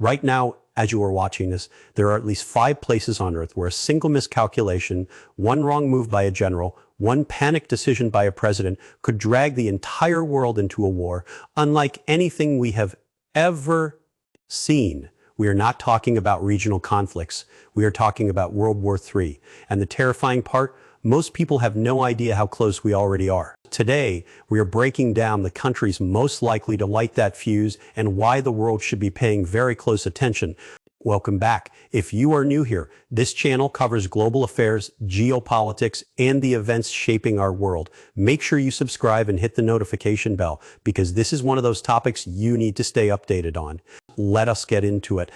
Right now, as you are watching this, there are at least 5 places on Earth where a single miscalculation, one wrong move by a general, one panicked decision by a president could drag the entire world into a war, unlike anything we have ever seen. We are not talking about regional conflicts. We are talking about World War III. And the terrifying part, most people have no idea how close we already are. Today, we are breaking down the countries most likely to light that fuse and why the world should be paying very close attention. Welcome back. If you are new here, this channel covers global affairs, geopolitics, and the events shaping our world. Make sure you subscribe and hit the notification bell because this is one of those topics you need to stay updated on. Let us get into it.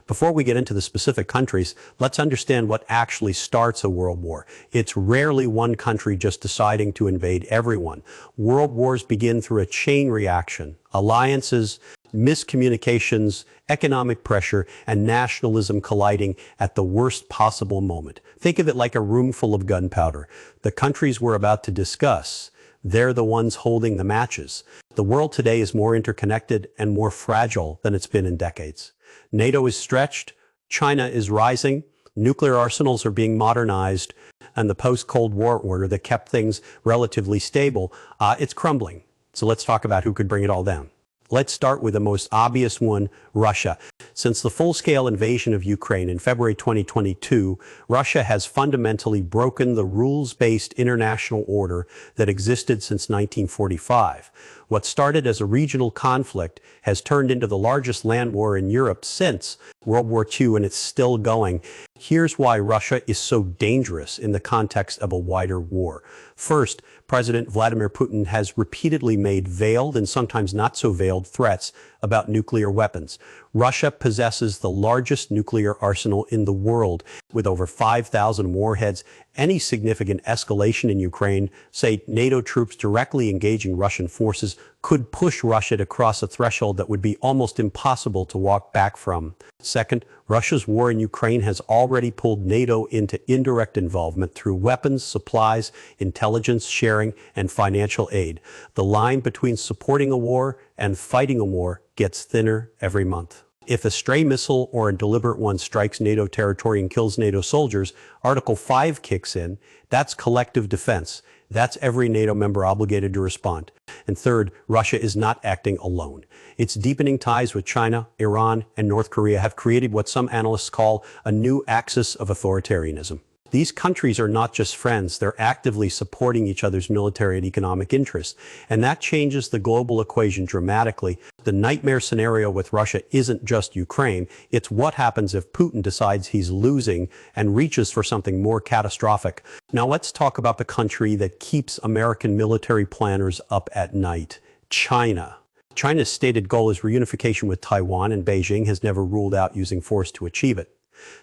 Before we get into the specific countries, let's understand what actually starts a world war. It's rarely one country just deciding to invade everyone. World wars begin through a chain reaction. Alliances, miscommunications, economic pressure, and nationalism colliding at the worst possible moment. Think of it like a room full of gunpowder. The countries we're about to discuss, they're the ones holding the matches. The world today is more interconnected and more fragile than it's been in decades. NATO is stretched, China is rising, nuclear arsenals are being modernized, and the post-Cold War order that kept things relatively stable, it's crumbling. So let's talk about who could bring it all down. Let's start with the most obvious one, Russia. Since the full-scale invasion of Ukraine in February 2022, Russia has fundamentally broken the rules-based international order that existed since 1945. What started as a regional conflict has turned into the largest land war in Europe since World War II, and it's still going. Here's why Russia is so dangerous in the context of a wider war. First, President Vladimir Putin has repeatedly made veiled and sometimes not so veiled threats about nuclear weapons. Russia possesses the largest nuclear arsenal in the world, with over 5,000 warheads. Any significant escalation in Ukraine, say NATO troops directly engaging Russian forces, could push Russia to cross a threshold that would be almost impossible to walk back from. Second, Russia's war in Ukraine has already pulled NATO into indirect involvement through weapons, supplies, intelligence sharing, and financial aid. The line between supporting a war and fighting a war gets thinner every month. If a stray missile or a deliberate one strikes NATO territory and kills NATO soldiers, Article 5 kicks in. That's collective defense. That's every NATO member obligated to respond. And third, Russia is not acting alone. Its deepening ties with China, Iran, and North Korea have created what some analysts call a new axis of authoritarianism. These countries are not just friends, they're actively supporting each other's military and economic interests. And that changes the global equation dramatically. The nightmare scenario with Russia isn't just Ukraine, it's what happens if Putin decides he's losing and reaches for something more catastrophic. Now let's talk about the country that keeps American military planners up at night, China. China's stated goal is reunification with Taiwan, and Beijing has never ruled out using force to achieve it.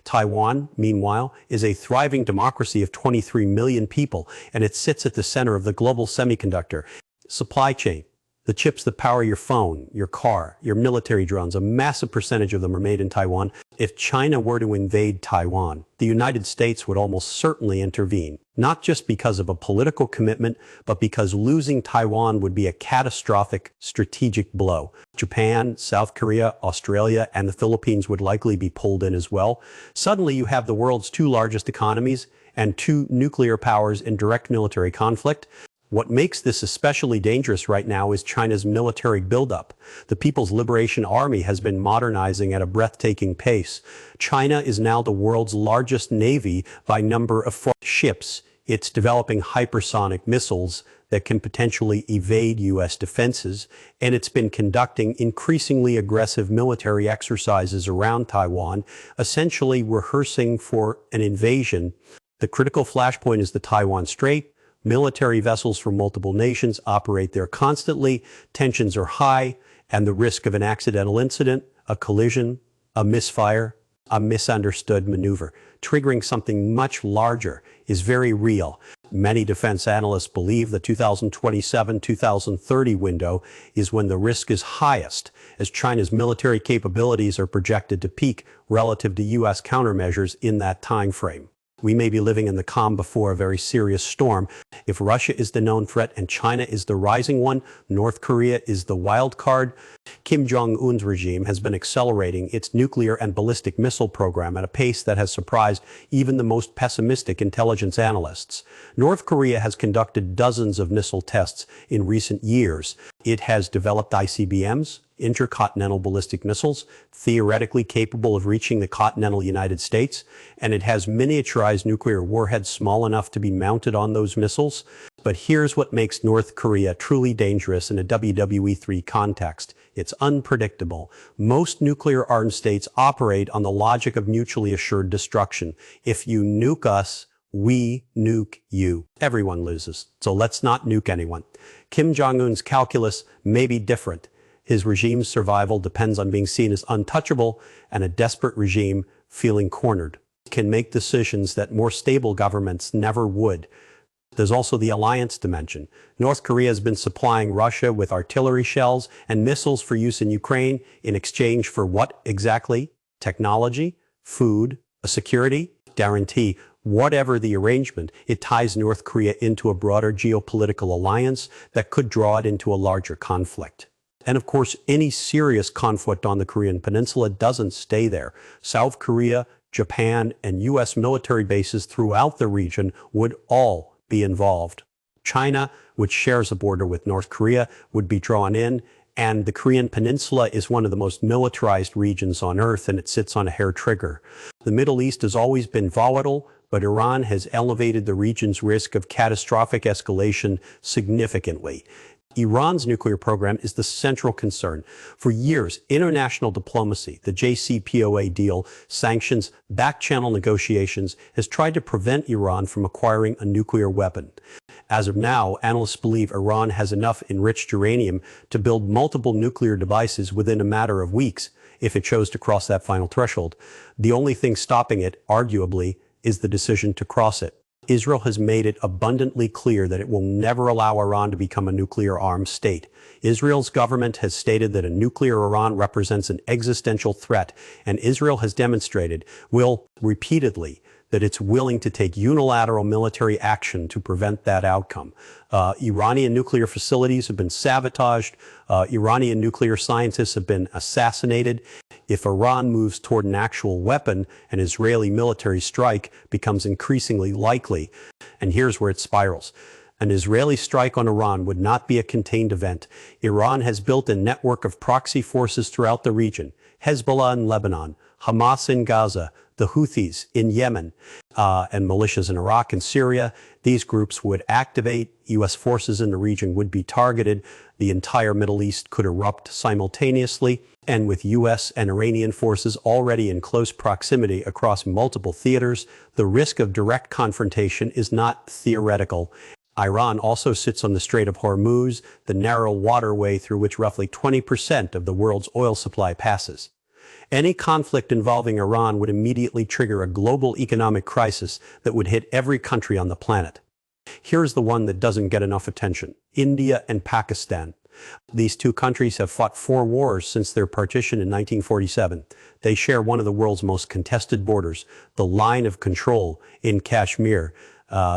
Taiwan, meanwhile, is a thriving democracy of 23 million people, and it sits at the center of the global semiconductor supply chain. The chips that power your phone, your car, your military drones, a massive percentage of them are made in Taiwan. If China were to invade Taiwan, the United States would almost certainly intervene, not just because of a political commitment, but because losing Taiwan would be a catastrophic strategic blow. Japan, South Korea, Australia, and the Philippines would likely be pulled in as well. Suddenly, you have the world's 2 largest economies and 2 nuclear powers in direct military conflict. What makes this especially dangerous right now is China's military buildup. The People's Liberation Army has been modernizing at a breathtaking pace. China is now the world's largest navy by number of ships. It's developing hypersonic missiles that can potentially evade U.S. defenses, and it's been conducting increasingly aggressive military exercises around Taiwan, essentially rehearsing for an invasion. The critical flashpoint is the Taiwan Strait. Military vessels from multiple nations operate there constantly, tensions are high, and the risk of an accidental incident, a collision, a misfire, a misunderstood maneuver, triggering something much larger, is very real. Many defense analysts believe the 2027-2030 window is when the risk is highest, as China's military capabilities are projected to peak relative to U.S. countermeasures in that time frame. We may be living in the calm before a very serious storm. If Russia is the known threat and China is the rising one, North Korea is the wild card. Kim Jong-un's regime has been accelerating its nuclear and ballistic missile program at a pace that has surprised even the most pessimistic intelligence analysts. North Korea has conducted dozens of missile tests in recent years. It has developed ICBMs, intercontinental ballistic missiles, theoretically capable of reaching the continental United States, and it has miniaturized nuclear warheads small enough to be mounted on those missiles. But here's what makes North Korea truly dangerous in a WW3 context. It's unpredictable. Most nuclear-armed states operate on the logic of mutually assured destruction. If you nuke us, we nuke you. Everyone loses. So let's not nuke anyone. Kim Jong-un's calculus may be different. His regime's survival depends on being seen as untouchable, and a desperate regime feeling cornered can make decisions that more stable governments never would. There's also the alliance dimension. North Korea has been supplying Russia with artillery shells and missiles for use in Ukraine in exchange for what exactly? Technology, food, a security guarantee. Whatever the arrangement, it ties North Korea into a broader geopolitical alliance that could draw it into a larger conflict. And of course, any serious conflict on the Korean Peninsula doesn't stay there. South Korea, Japan, and U.S. military bases throughout the region would all be involved. China, which shares a border with North Korea, would be drawn in, and the Korean Peninsula is one of the most militarized regions on Earth, and it sits on a hair trigger. The Middle East has always been volatile, but Iran has elevated the region's risk of catastrophic escalation significantly. Iran's nuclear program is the central concern. For years, international diplomacy, the JCPOA deal, sanctions, back-channel negotiations, has tried to prevent Iran from acquiring a nuclear weapon. As of now, analysts believe Iran has enough enriched uranium to build multiple nuclear devices within a matter of weeks, if it chose to cross that final threshold. The only thing stopping it, arguably, is the decision to cross it. Israel has made it abundantly clear that it will never allow Iran to become a nuclear-armed state. Israel's government has stated that a nuclear Iran represents an existential threat, and Israel has demonstrated, repeatedly, that it's willing to take unilateral military action to prevent that outcome. Iranian nuclear facilities have been sabotaged. Iranian nuclear scientists have been assassinated. If Iran moves toward an actual weapon, an Israeli military strike becomes increasingly likely. And here's where it spirals. An Israeli strike on Iran would not be a contained event. Iran has built a network of proxy forces throughout the region. Hezbollah in Lebanon, Hamas in Gaza, the Houthis in Yemen, and militias in Iraq and Syria. These groups would activate. U.S. forces in the region would be targeted. The entire Middle East could erupt simultaneously. And with U.S. and Iranian forces already in close proximity across multiple theaters, the risk of direct confrontation is not theoretical. Iran also sits on the Strait of Hormuz, the narrow waterway through which roughly 20% of the world's oil supply passes. Any conflict involving Iran would immediately trigger a global economic crisis that would hit every country on the planet. Here's the one that doesn't get enough attention: India and Pakistan. These two countries have fought 4 wars since their partition in 1947. They share one of the world's most contested borders, the line of control in Kashmir.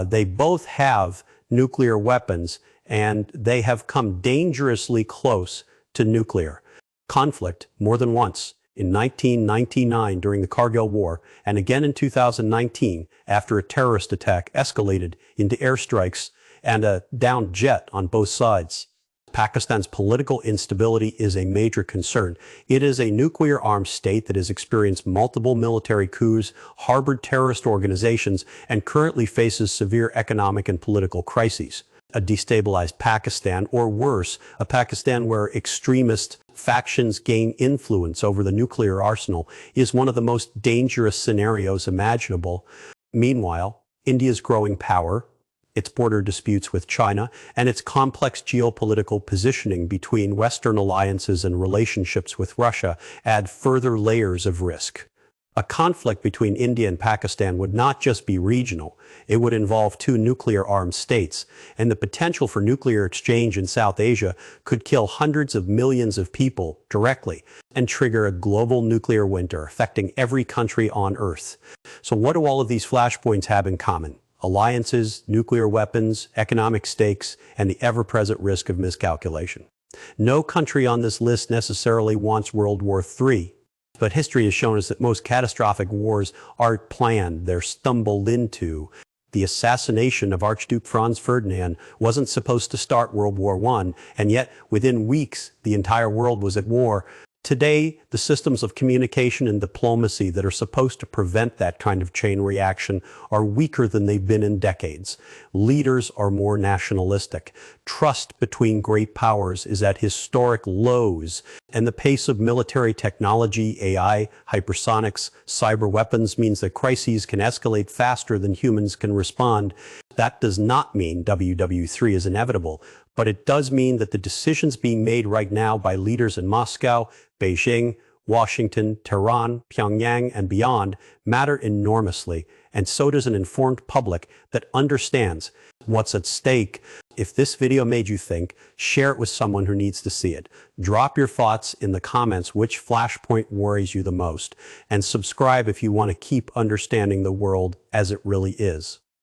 They both have nuclear weapons, and they have come dangerously close to nuclear conflict more than once. In 1999 during the Kargil War, and again in 2019 after a terrorist attack escalated into airstrikes and a downed jet on both sides. Pakistan's political instability is a major concern. It is a nuclear-armed state that has experienced multiple military coups, harbored terrorist organizations, and currently faces severe economic and political crises. A destabilized Pakistan, or worse, a Pakistan where extremist factions gain influence over the nuclear arsenal, is one of the most dangerous scenarios imaginable. Meanwhile, India's growing power, its border disputes with China, and its complex geopolitical positioning between Western alliances and relationships with Russia add further layers of risk. A conflict between India and Pakistan would not just be regional, it would involve two nuclear-armed states, and the potential for nuclear exchange in South Asia could kill hundreds of millions of people directly and trigger a global nuclear winter affecting every country on Earth. So what do all of these flashpoints have in common? Alliances, nuclear weapons, economic stakes, and the ever-present risk of miscalculation. No country on this list necessarily wants World War III. But history has shown us that most catastrophic wars aren't planned, they're stumbled into. The assassination of Archduke Franz Ferdinand wasn't supposed to start World War I, and yet within weeks the entire world was at war. Today, the systems of communication and diplomacy that are supposed to prevent that kind of chain reaction are weaker than they've been in decades. Leaders are more nationalistic. Trust between great powers is at historic lows, and the pace of military technology, AI, hypersonics, cyber weapons means that crises can escalate faster than humans can respond. That does not mean WW3 is inevitable, but it does mean that the decisions being made right now by leaders in Moscow, Beijing, Washington, Tehran, Pyongyang, and beyond matter enormously, and so does an informed public that understands what's at stake. If this video made you think, share it with someone who needs to see it. Drop your thoughts in the comments which flashpoint worries you the most, and subscribe if you want to keep understanding the world as it really is.